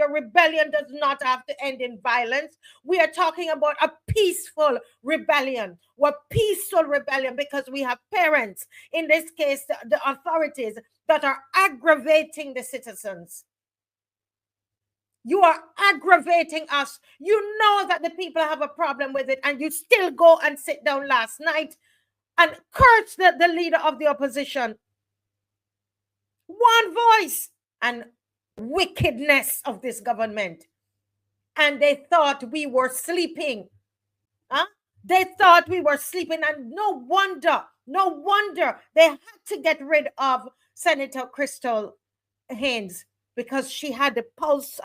your rebellion does not have to end in violence. We are talking about a peaceful rebellion. We're peaceful rebellion because we have parents, in this case, the authorities, that are aggravating the citizens. You are aggravating us. You know that the people have a problem with it, and you still go and sit down last night and curse the leader of the opposition. One voice and wickedness of this government. And they thought we were sleeping. Huh? They thought we were sleeping, and no wonder they had to get rid of Senator Crystal Haynes, because she had a pulse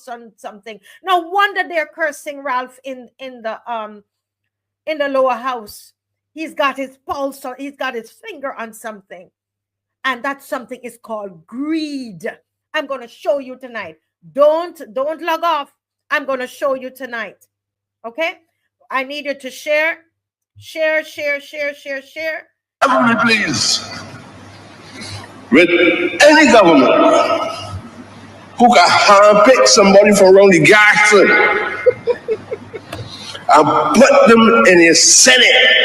on something. No wonder they're cursing Ralph in the lower house. He's got his pulse, or he's got his finger on something. And that something is called greed. I'm going to show you tonight. Don't log off. I'm going to show you tonight. Okay? I need you to share. Government, please. With any government who can handpick somebody from around the Gaston and put them in the Senate,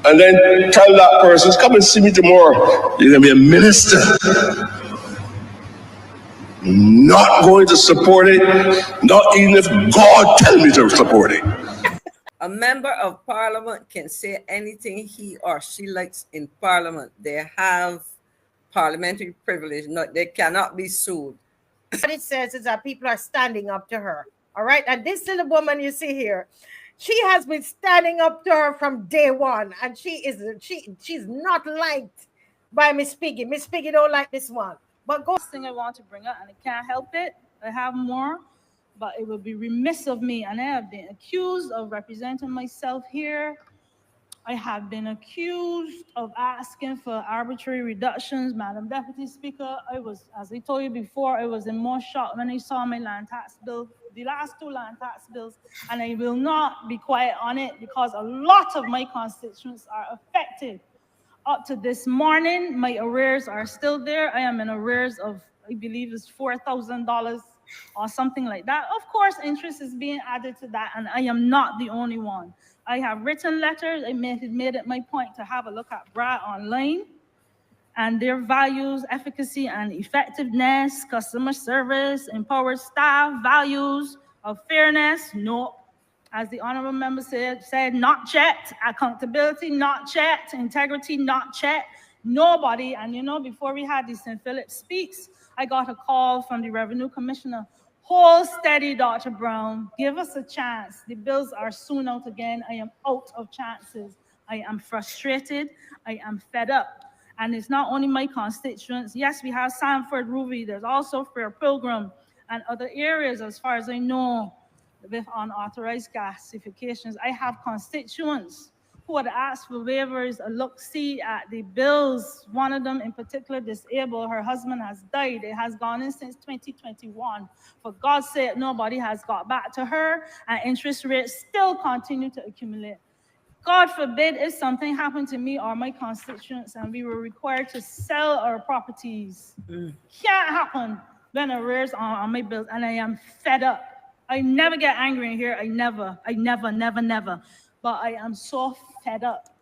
and then tell that person, come and see me tomorrow, you're going to be a minister. Not going to support it, not even if God tells me to support it. A member of parliament can say anything he or she likes in parliament. They have parliamentary privilege. They cannot be sued. What it says is that people are standing up to her. All right. And this little woman you see here, she has been standing up to her from day one. And she's not liked by Miss Piggy. Miss Piggy don't like this one. But go. Thing I want to bring up, and I can't help it. I have more. But it would be remiss of me, and I have been accused of representing myself here. I have been accused of asking for arbitrary reductions. Madam Deputy Speaker, I was, as I told you before, I was in more shock when I saw my land tax bill, the last two land tax bills, and I will not be quiet on it because a lot of my constituents are affected. Up to this morning, my arrears are still there. I am in arrears of, I believe it's $4,000. Or something like that. Of course, interest is being added to that, and I am not the only one. I have written letters. I made it my point to have a look at BRA online and their values, efficacy, and effectiveness, customer service, empowered staff, values of fairness. No, as the honorable member said, not checked. Accountability, not checked. Integrity, not checked. Nobody, and you know, before we had the St. Philip Speaks, I got a call from the Revenue Commissioner. Hold steady, Dr. Brown. Give us a chance. The bills are soon out again. I am out of chances. I am frustrated. I am fed up. And it's not only my constituents. Yes, we have Sanford, Ruby. There's also Fair Pilgrim and other areas, as far as I know, with unauthorized gasifications. I have constituents who had asked for waivers, a look-see at the bills. One of them in particular, disabled, her husband has died. It has gone in since 2021. For God's sake, nobody has got back to her, and interest rates still continue to accumulate. God forbid if something happened to me or my constituents and we were required to sell our properties. Can't happen when arrears on my bills, and I am fed up. I never get angry in here. I never. But I am so fed up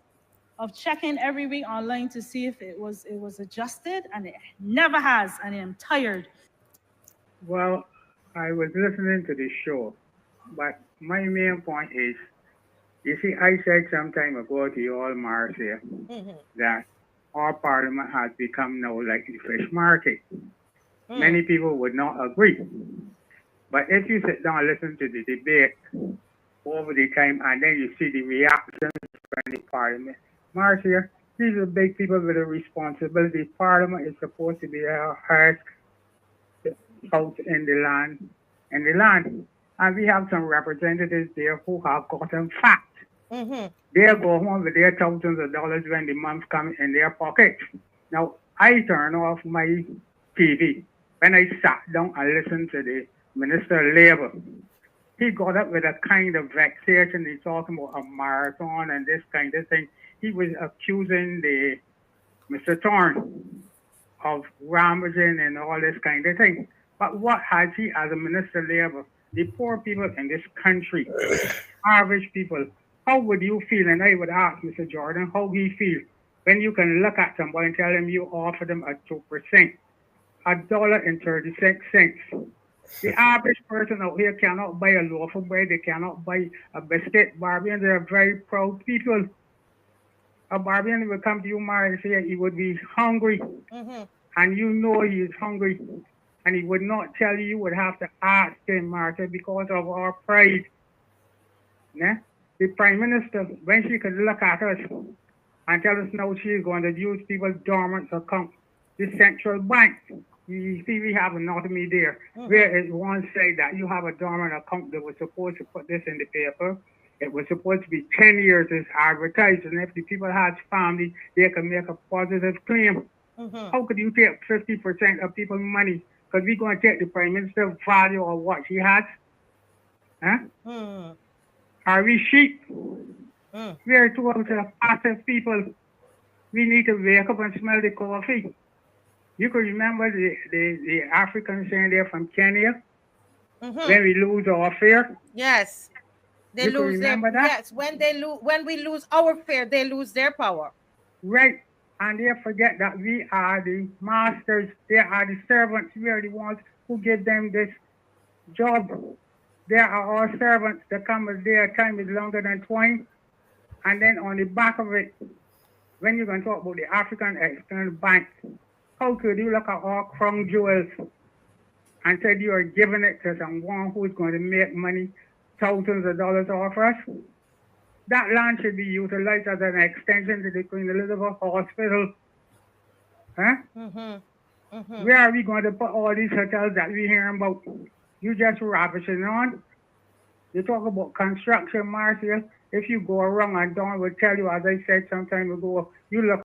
of checking every week online to see if it was adjusted, and it never has, and I am tired. Well, I was listening to the show, but my main point is, you see, I said some time ago to you all, Marcia, that our parliament has become now like the fish market. Many people would not agree. But if you sit down and listen to the debate over the time, and then you see the reactions from the parliament, Marcia, these are big people with a responsibility. Parliament is supposed to be our heart out in the land, and we have some representatives there who have gotten fat. They go home with their thousands of dollars when the months come in their pockets. Now, I turn off my TV when I sat down and listened to the Minister of Labor. He got up with a kind of vexation. He's talking about a marathon and this kind of thing. He was accusing Mr. Thorne of ravaging and all this kind of thing. But what has he as a minister of labor? The poor people in this country, average people, how would you feel? And I would ask Mr. Jordan how he feels when you can look at somebody and tell him you offer them a 2%, $1.36. The average person out here cannot buy a loaf of bread, they cannot buy a biscuit. Barbarians are very proud people. A Barbarian will come to you, Mara, and say he would be hungry, and you know he is hungry, and he would not tell you, you would have to ask him, Martha, because of our pride. Yeah? The Prime Minister, when she could look at us and tell us now she is going to use people's dormant account, the central bank, you see we have anatomy there, where it once said that you have a dormant account that was supposed to put this in the paper. It was supposed to be 10 years as advertised, and if the people had family, they could make a positive claim. How could you take 50% of people's money? Because we're going to take the Prime Minister's value of what she has? Huh? Are we sheep? We are two of the passive people. We need to wake up and smell the coffee. You could remember the Africans saying they're from Kenya? When we lose our fare? Yes. They lose their that? Yes, when we lose our fare, they lose their power. Right. And they forget that we are the masters, they are the servants, we are the ones who give them this job. They are our servants that come as their time is longer than 20. And then on the back of it, when you're going to talk about the African External Bank, how could you look at our crown jewels and say you are giving it to someone who is going to make money, thousands of dollars off us? That land should be utilized as an extension to the Queen Elizabeth Hospital. Huh? Where are we going to put all these hotels that we hear about? You just ravishing on. You talk about construction, Marcia. If you go around and Don will tell you, as I said some time ago, you look